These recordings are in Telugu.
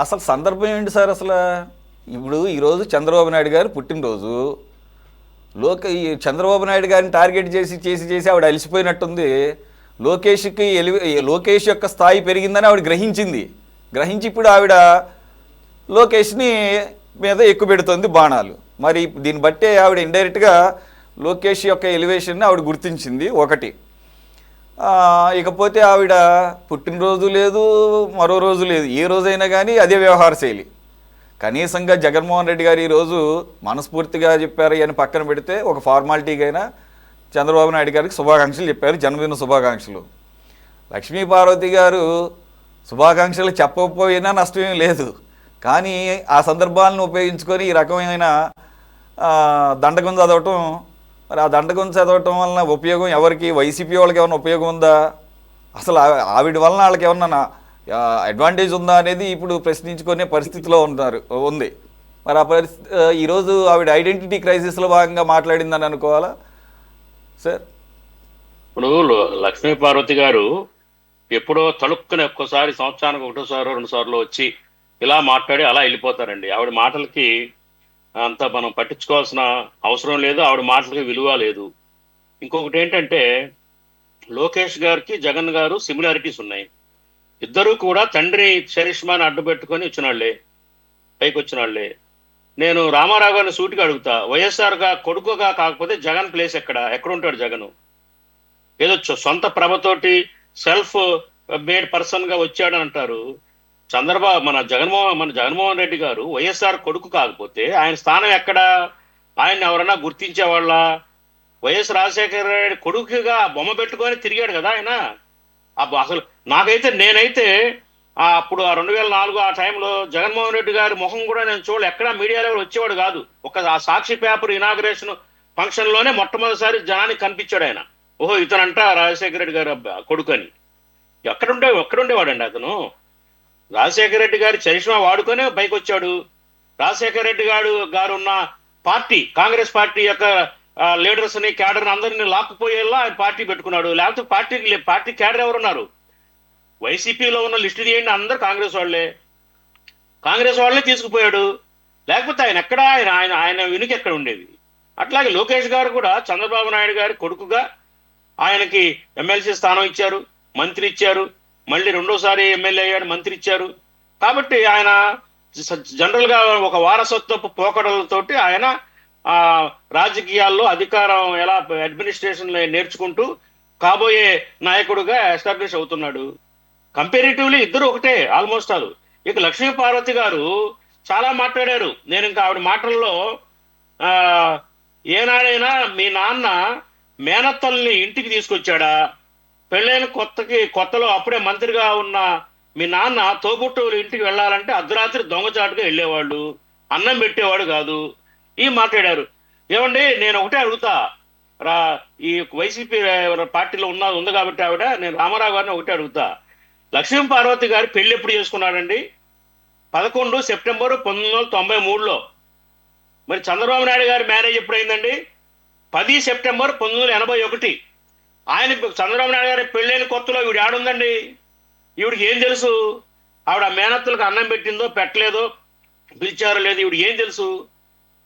అసలు సందర్భం ఏంటి సార్ అసలు? ఇప్పుడు ఈరోజు చంద్రబాబు నాయుడు గారు పుట్టినరోజు. ఈ చంద్రబాబు నాయుడు గారిని టార్గెట్ చేసి చేసి చేసి ఆవిడ అలసిపోయినట్టుంది. లోకేష్ యొక్క స్థాయి పెరిగిందని ఆవిడ గ్రహించింది. గ్రహించి ఇప్పుడు ఆవిడ లోకేష్ని మీద ఎక్కువ పెడుతుంది బాణాలు. మరి దీన్ని బట్టే ఆవిడ ఇండైరెక్ట్గా లోకేష్ యొక్క ఎలివేషన్ని ఆవిడ గుర్తించింది ఒకటి. ఇకపోతే ఆవిడ పుట్టినరోజు లేదు, మరో రోజు లేదు, ఏ రోజైనా కానీ అదే వ్యవహార శైలి. కనీసంగా జగన్మోహన్ రెడ్డి గారు ఈరోజు మనస్ఫూర్తిగా చెప్పారు అని పక్కన పెడితే ఒక ఫార్మాలిటీగా అయినా చంద్రబాబు నాయుడు గారికి శుభాకాంక్షలు చెప్పారు, జన్మదిన శుభాకాంక్షలు. లక్ష్మీ పార్వతి గారు శుభాకాంక్షలు చెప్పకపోయినా నష్టమేం లేదు, కానీ ఆ సందర్భాలను ఉపయోగించుకొని ఈ రకమైన దండకం చదవటం, మరి ఆ దండకం చదవటం వలన ఉపయోగం ఎవరికి? వైసీపీ వాళ్ళకి ఏమన్నా ఉపయోగం ఉందా? అసలు ఆవిడ వలన వాళ్ళకి ఏమన్నా అడ్వాంటేజ్ ఉందా అనేది ఇప్పుడు ప్రశ్నించుకునే పరిస్థితిలో ఉంది. మరి ఆ పరిస్థితి ఈరోజు ఆవిడ ఐడెంటిటీ క్రైసిస్లో భాగంగా మాట్లాడిందని అనుకోవాలా సార్? ఇప్పుడు లక్ష్మీ పార్వతి గారు ఎప్పుడో తలుక్కుని ఒక్కసారి సంవత్సరానికి ఒకటోసారి రెండు సార్లు వచ్చి ఇలా మాట్లాడి అలా వెళ్ళిపోతారండి. ఆవిడ మాటలకి అంత మనం పట్టించుకోవాల్సిన అవసరం లేదు, ఆవిడ మాటలకి విలువ లేదు. ఇంకొకటి ఏంటంటే, లోకేష్ గారికి జగన్ గారు సిమిలారిటీస్ ఉన్నాయి. ఇద్దరూ కూడా తండ్రి చరిష్మాని అడ్డు పెట్టుకొని వచ్చినాళ్లే, పైకి వచ్చినాళ్లే. నేను రామారావు గారిని సూటిగా అడుగుతా, వైఎస్ఆర్గా కొడుకుగా కాకపోతే జగన్ ప్లేస్ ఎక్కడుంటాడు జగన్? ఏదో సొంత ప్రభతోటి సెల్ఫ్ మేడ్ పర్సన్ గా వచ్చాడని అంటారు. మన జగన్మోహన్ రెడ్డి గారు వైఎస్ఆర్ కొడుకు కాకపోతే ఆయన స్థానం ఎక్కడ? ఆయన ఎవరన్నా గుర్తించేవాళ్ళ? వైఎస్ రాజశేఖర రెడ్డి కొడుకుగా బొమ్మ పెట్టుకొని తిరిగాడు కదా ఆయన. అసలు నేనైతే అప్పుడు 2004 ఆ టైంలో జగన్మోహన్ రెడ్డి గారి ముఖం కూడా నేను చూడలే, ఎక్కడా మీడియాలో వచ్చేవాడు కాదు. ఆ సాక్షి పేపర్ ఇనాగ్రేషన్ ఫంక్షన్ లోనే మొట్టమొదటిసారి జనానికి కనిపించాడు ఆయన. ఓహో, ఇతనంట రాజశేఖర రెడ్డి గారు కొడుకు అని. ఎక్కడుండేవాడండి అతను? రాజశేఖర రెడ్డి గారి చరిష్మా వాడుకొని పైకి వచ్చాడు. రాజశేఖర రెడ్డి గారు ఉన్న పార్టీ, కాంగ్రెస్ పార్టీ యొక్క లీడర్స్ ని, క్యాడర్ అందరినీ లాక్కుపోయేలా ఆయన పార్టీ పెట్టుకున్నాడు. లేకపోతే పార్టీ క్యాడర్ ఎవరున్నారు? వైసీపీలో ఉన్న లిస్టు తీయండి, అందరు కాంగ్రెస్ వాళ్ళే తీసుకుపోయాడు. లేకపోతే ఆయన ఎక్కడ? ఆయన వెనుక ఎక్కడ ఉండేది? అట్లాగే లోకేష్ గారు కూడా చంద్రబాబు నాయుడు గారి కొడుకుగా ఆయనకి ఎమ్మెల్సీ స్థానం ఇచ్చారు, మంత్రి ఇచ్చారు, మళ్ళీ రెండోసారి ఎమ్మెల్యే అయ్యాడు, మంత్రి ఇచ్చారు. కాబట్టి ఆయన జనరల్ గా ఒక వారసత్వపు పోకడలతోటి ఆయన రాజకీయాల్లో అధికారం ఎలా అడ్మినిస్ట్రేషన్ నేర్చుకుంటూ కాబోయే నాయకుడుగా ఎస్టాబ్లిష్ అవుతున్నాడు. కంపారిటివ్లీ ఇద్దరు ఒకటే ఆల్మోస్ట్ ఆల్. ఇక లక్ష్మీ పార్వతి గారు చాలా మాట్లాడారు. నేను ఇంకా ఆవిడ మాటల్లో ఏనాడైనా మీ నాన్న మేనత్తల్ని ఇంటికి తీసుకొచ్చాడా? పెళ్ళైన కొత్తలో అప్పుడే మంత్రిగా ఉన్న మీ నాన్న తోబుట్టువులు ఇంటికి వెళ్ళాలంటే అర్ధరాత్రి దొంగచాటుగా వెళ్ళేవాళ్ళు, అన్నం పెట్టేవాడు కాదు. ఈ మాట్లాడారు. ఏమండి, నేను ఒకటే అడుగుతా, ఈ వైసీపీ పార్టీలో ఉంది కాబట్టి ఆవిడ, నేను రామారావు గారిని ఒకటే అడుగుతా, లక్ష్మీ పార్వతి గారు పెళ్లి ఎప్పుడు చేసుకున్నాడండి? 11 సెప్టెంబర్ 1993లో. మరి చంద్రబాబు నాయుడు గారి మ్యారేజ్ ఎప్పుడైందండి? 10 సెప్టెంబర్ 1981. ఆయనకు చంద్రబాబు నాయుడు గారి పెళ్ళైన కొత్తలో ఈవిడ ఆడుందండి. ఈవిడికి ఏం తెలుసు? ఆవిడ మేనత్తులకు అన్నం పెట్టిందో పెట్టలేదో, పిలిచారో లేదు, ఈవిడికి ఏం తెలుసు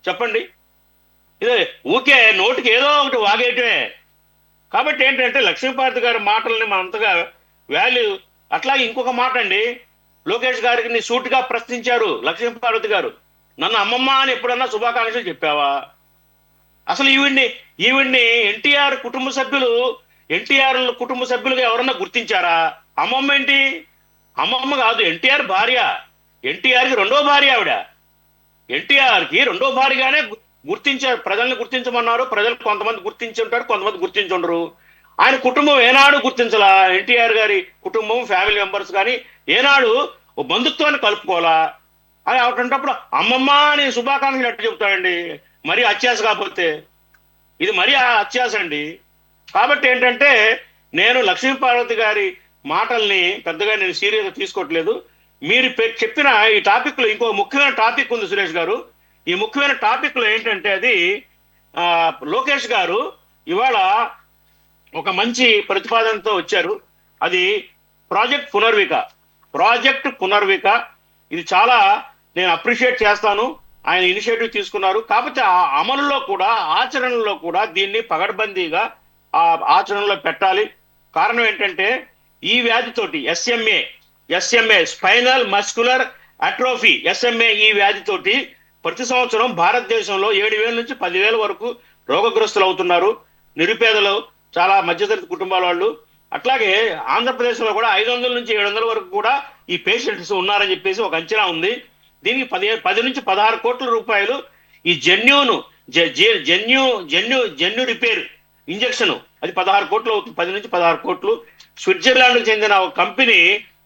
చెప్పండి? ఇదే ఊకే నోటికి ఏదో ఒకటి వాగేయటమే. కాబట్టి ఏంటంటే లక్ష్మీపార్వతి గారి మాటల్ని మనం అంతగా వాల్యూ. అట్లాగే ఇంకొక మాట అండి, లోకేష్ గారికి సూటిగా ప్రశ్నించారు లక్ష్మీపార్వతి గారు, నన్ను అమ్మమ్మ అని ఎప్పుడన్నా శుభాకాంక్షలు చెప్పావా? అసలు ఈవిడ్ని ఎన్టీఆర్ కుటుంబ సభ్యులుగా ఎవరన్నా గుర్తించారా? అమ్మమ్మ ఏంటి? అమ్మమ్మ కాదు, ఎన్టీఆర్ భార్య. ఎన్టీఆర్కి రెండో భార్య ఆవిడ. ఎన్టీఆర్కి రెండో భార్యగానే గుర్తించారు. ప్రజల్ని గుర్తించమన్నారు. ప్రజలు కొంతమంది గుర్తించి ఉంటారు, కొంతమంది గుర్తించుండరు. ఆయన కుటుంబం ఏనాడు గుర్తించలా. ఎన్టీఆర్ గారి కుటుంబం, ఫ్యామిలీ మెంబర్స్ కానీ ఏనాడు ఓ బంధుత్వాన్ని కలుపుకోవాలా. అది అటువంటిప్పుడు అమ్మమ్మ అని శుభాకాంక్షలు ఎట్టు చెప్తాడండి? మరీ అత్యాస కాకపోతే ఇది మరీ అత్యాస అండి. కాబట్టి ఏంటంటే నేను లక్ష్మీ పార్వతి గారి మాటల్ని పెద్దగా నేను సీరియస్గా తీసుకోవట్లేదు. మీరు చెప్పిన ఈ టాపిక్ లో ఇంకో ముఖ్యమైన టాపిక్ ఉంది సురేష్ గారు. ఈ ముఖ్యమైన టాపిక్ లో ఏంటంటే అది లోకేష్ గారు ఇవాళ ఒక మంచి ప్రతిపాదనతో వచ్చారు. అది ప్రాజెక్ట్ పునర్విక. ఇది చాలా నేను అప్రిషియేట్ చేస్తాను. ఆయన ఇనిషియేటివ్ తీసుకున్నారు. కాకపోతే ఆ అమలులో కూడా, ఆచరణలో కూడా దీన్ని పగడ్బందీగా ఆ ఆచరణలో పెట్టాలి. కారణం ఏంటంటే ఈ వ్యాధితోటి SMA spinal muscular atrophy, SMA ఈ వ్యాధితోటి ప్రతి సంవత్సరం భారతదేశంలో 7,000 నుంచి 10,000 వరకు రోగగ్రస్తులు అవుతున్నారు. నిరుపేదలు, చాలా మధ్యతరగతి కుటుంబాల వాళ్ళు. అట్లాగే ఆంధ్రప్రదేశ్లో కూడా 500 నుంచి 700 వరకు కూడా ఈ పేషెంట్స్ ఉన్నారని చెప్పేసి ఒక అంచనా ఉంది. దీనికి 10 నుంచి 16 కోట్ల రూపాయలు ఈ జన్యు రిపేర్ ఇంజెక్షన్, అది 16 కోట్లు అవుతుంది. 10 నుంచి 16 కోట్లు. స్విట్జర్లాండ్కు చెందిన ఒక కంపెనీ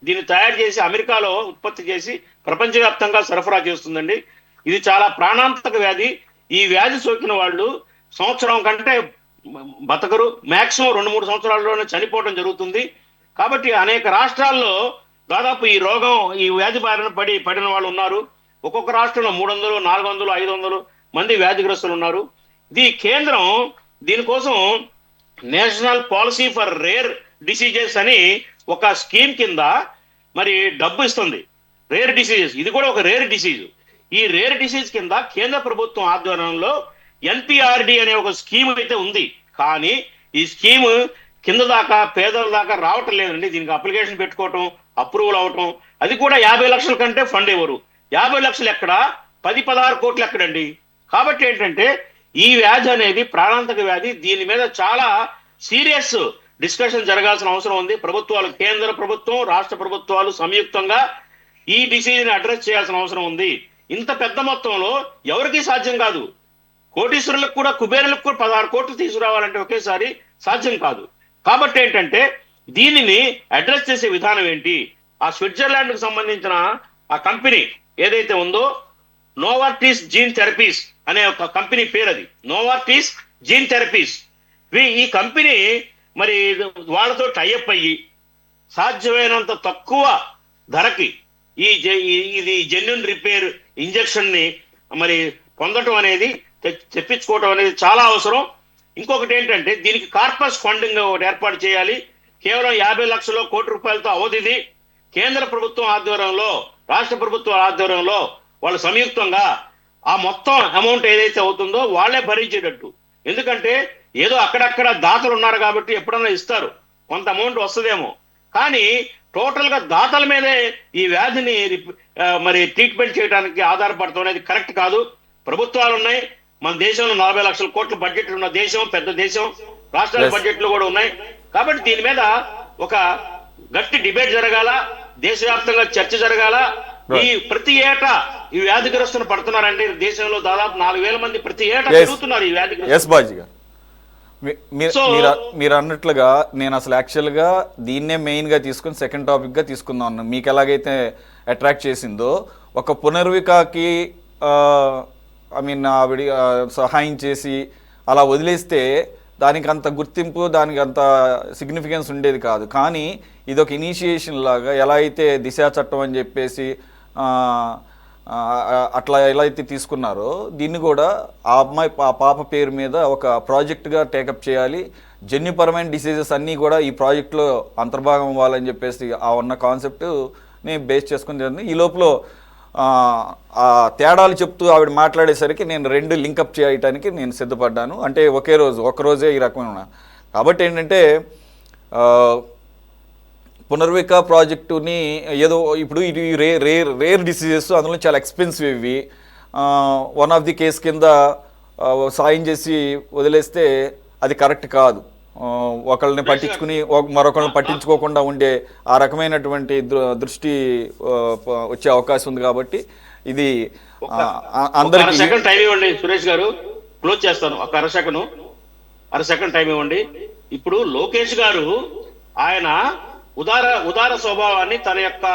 దీన్ని తయారు చేసి అమెరికాలో ఉత్పత్తి చేసి ప్రపంచవ్యాప్తంగా సరఫరా చేస్తుందండి. ఇది చాలా ప్రాణాంతక వ్యాధి. ఈ వ్యాధి సోకిన వాళ్ళు సంవత్సరం కంటే బతకరు, మాక్సిమం 2-3 సంవత్సరాల్లోనే చనిపోవడం జరుగుతుంది. కాబట్టి అనేక రాష్ట్రాల్లో దాదాపు ఈ వ్యాధి బారిన పడిన వాళ్ళు ఉన్నారు. ఒక్కొక్క రాష్ట్రంలో 300, 400, 500 మంది వ్యాధిగ్రస్తులు ఉన్నారు. ఇది కేంద్రం దీనికోసం national policy for rare diseases అని ఒక స్కీమ్ కింద మరి డబ్బు ఇస్తుంది. రేర్ డిసీజెస్, ఇది కూడా ఒక రేర్ డిసీజ్. ఈ రేర్ డిసీజ్ కింద కేంద్ర ప్రభుత్వం ఆధ్వర్యంలో ఎన్పిఆర్డి అనే ఒక స్కీమ్ అయితే ఉంది. కానీ ఈ స్కీమ్ కింద దాకా, పేదల దాకా రావటం లేదండి. దీనికి అప్లికేషన్ పెట్టుకోవటం, అప్రూవల్ అవటం, అది కూడా 50 లక్షల కంటే ఫండ్ ఇవ్వరు. 50 లక్షలు ఎక్కడ, 10-16 కోట్లు ఎక్కడండి. కాబట్టి ఏంటంటే ఈ వ్యాధి అనేది ప్రాణాంతక వ్యాధి. దీని మీద చాలా సీరియస్ డిస్కషన్ జరగాల్సిన అవసరం ఉంది. ప్రభుత్వాలు, కేంద్ర ప్రభుత్వం, రాష్ట్ర ప్రభుత్వాలు సంయుక్తంగా ఈ డిసీజ్ ని అడ్రస్ చేయాల్సిన అవసరం ఉంది. ఇంత పెద్ద మొత్తంలో ఎవరికీ సాధ్యం కాదు. కోటీశ్వరులకు కూడా, కుబేరులకు కూడా 16 కోట్లు తీసుకురావాలంటే ఒకేసారి సాధ్యం కాదు. కాబట్టి ఏంటంటే దీనిని అడ్రస్ చేసే విధానం ఏంటి? ఆ స్విట్జర్లాండ్ కు సంబంధించిన ఆ కంపెనీ ఏదైతే ఉందో, నోవార్టిస్ జీన్ థెరపీస్ అనే ఒక కంపెనీ పేరు, అది నోవార్టిస్ జీన్ థెరపీస్. ఈ కంపెనీ మరి వాళ్ళతో టైఅప్ అయ్యి సాధ్యమైనంత తక్కువ ధరకి ఇది జెన్యున్ రిపేర్ ఇంజెక్షన్ ని మరి పొందటం అనేది, తెప్పించుకోవటం అనేది చాలా అవసరం. ఇంకొకటి ఏంటంటే దీనికి కార్పస్ ఫండింగ్ ఒకటి ఏర్పాటు చేయాలి. కేవలం 50 లక్షలు, కోటి రూపాయలతో అవధిది. కేంద్ర ప్రభుత్వం ఆధ్వర్యంలో, రాష్ట్ర ప్రభుత్వం ఆధ్వర్యంలో వాళ్ళు సంయుక్తంగా ఆ మొత్తం అమౌంట్ ఏదైతే అవుతుందో వాళ్ళే భరించేటట్టు. ఎందుకంటే ఏదో అక్కడక్కడ దాతలు ఉన్నారు కాబట్టి ఎప్పుడన్నా ఇస్తారు, కొంత అమౌంట్ వస్తుందేమో. కానీ టోటల్ గా దాతల మీదే ఈ వ్యాధిని మరి ట్రీట్మెంట్ చేయడానికి ఆధారపడతాం అనేది కరెక్ట్ కాదు. ప్రభుత్వాలు ఉన్నాయి. మన దేశంలో 40 లక్షల కోట్ల బడ్జెట్ ఉన్న దేశం, పెద్ద దేశం. రాష్ట్రాల బడ్జెట్లు కూడా ఉన్నాయి. కాబట్టి దీని మీద ఒక గట్టి డిబేట్ జరగాల, దేశవ్యాప్తంగా చర్చ జరగాల. ఈ ప్రతి ఏటా ఈ వ్యాధిగ్రస్తులు పడుతున్నారండి. దేశంలో దాదాపు 4,000 మంది ప్రతి ఏటా పెరుగుతున్నారు ఈ వ్యాధిగ్రస్తులు. మీరు అన్నట్లుగా నేను అసలు యాక్చువల్గా దీన్నే మెయిన్గా తీసుకుని సెకండ్ టాపిక్గా తీసుకుందాం అన్నాను. మీకు ఎలాగైతే అట్రాక్ట్ చేసిందో, ఒక పునర్వికాకి ఆవిడ సహాయం చేసి అలా వదిలేస్తే దానికి అంత గుర్తింపు, దానికి అంత సిగ్నిఫికెన్స్ ఉండేది కాదు. కానీ ఇది ఒక ఇనిషియేషన్ లాగా, ఎలా అయితే దిశ చట్టం అని చెప్పేసి అట్లా ఎలా అయితే తీసుకున్నారో, దీన్ని కూడా ఆ పాప పేరు మీద ఒక ప్రాజెక్ట్గా టేకప్ చేయాలి. జన్యుపరమైన డిసీజెస్ అన్నీ కూడా ఈ ప్రాజెక్టులో అంతర్భాగం అవ్వాలని చెప్పేసి ఆ ఉన్న కాన్సెప్ట్ని బేస్ చేసుకుని జరిగింది. ఈ లోపల ఆ తేడాలు చెప్తూ ఆవిడ మాట్లాడేసరికి నేను 2 లింకప్ చేయడానికి నేను సిద్ధపడ్డాను. అంటే ఒకరోజే ఈ రకమైన. కాబట్టి ఏంటంటే పునర్విక ప్రాజెక్టుని ఏదో ఇప్పుడు ఇది రేర్ డిసీజెస్, అందులో చాలా ఎక్స్పెన్సివ్ ఇవి. వన్ ఆఫ్ ది కేస్ కింద సాయం చేసి వదిలేస్తే అది కరెక్ట్ కాదు. ఒకళ్ళని పట్టించుకుని మరొకళ్ళని పట్టించుకోకుండా ఉండే ఆ రకమైనటువంటి దృష్టి వచ్చే అవకాశం ఉంది. కాబట్టి ఇది అందరికీ. టైం ఇవ్వండి సురేష్ గారు, క్లోజ్ చేస్తాను. ఒక అర సెకండ్ టైం ఇవ్వండి. ఇప్పుడు లోకేష్ గారు ఆయన ఉదార స్వభావాన్ని తన యొక్క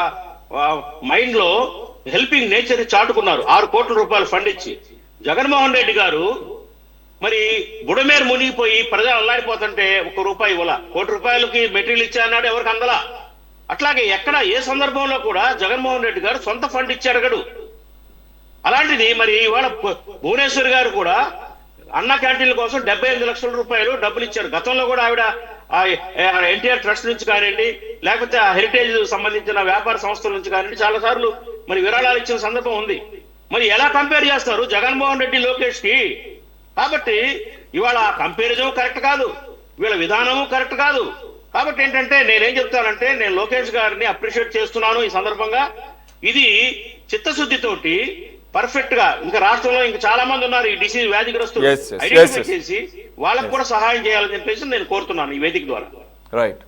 మైండ్ లో హెల్పింగ్ నేచర్ చాటుకున్నారు. 6 కోట్ల రూపాయలు ఫండ్ ఇచ్చి. జగన్మోహన్ రెడ్డి గారు మరి బుడమేరు మునిగిపోయి ప్రజలు అల్లాడిపోతుంటే ₹1 ఇవ్వాల, కోటి రూపాయలకి మెటీరియల్ ఇచ్చారన్నాడు, ఎవరికి అందలా. అట్లాగే ఎక్కడ ఏ సందర్భంలో కూడా జగన్మోహన్ రెడ్డి గారు సొంత ఫండ్ ఇచ్చి అడగడు. అలాంటిది మరి ఇవాళ భువనేశ్వర్ గారు కూడా అన్న క్యాంటీన్ల కోసం 78 లక్షల రూపాయలు డబ్బులు ఇచ్చారు. గతంలో కూడా ఆవిడ ఎన్టీఆర్ ట్రస్ట్ నుంచి కానివ్వండి, లేకపోతే ఆ హెరిటేజ్ సంబంధించిన వ్యాపార సంస్థల నుంచి కానివ్వండి, చాలా సార్లు మరి విరాళాలు ఇచ్చిన సందర్భం ఉంది. మరి ఎలా కంపేర్ చేస్తారు జగన్మోహన్ రెడ్డి లోకేష్ కి? కాబట్టి ఇవాళ కంపారిజన్ కరెక్ట్ కాదు, వీళ్ళ విధానము కరెక్ట్ కాదు. కాబట్టి ఏంటంటే నేనేం చెప్తానంటే, నేను లోకేష్ గారిని అప్రిషియేట్ చేస్తున్నాను ఈ సందర్భంగా. ఇది చిత్తశుద్ధితోటి పర్ఫెక్ట్ గా, ఇంకా రాష్ట్రంలో ఇంకా చాలా మంది ఉన్నారు ఈ డిసీజ్ వ్యాధిగ్రస్తులు, ఐడెంటిఫై చేసి వాళ్ళకు కూడా సహాయం చేయాలని చెప్పేసి నేను కోరుతున్నాను ఈ వేదిక ద్వారా. రైట్.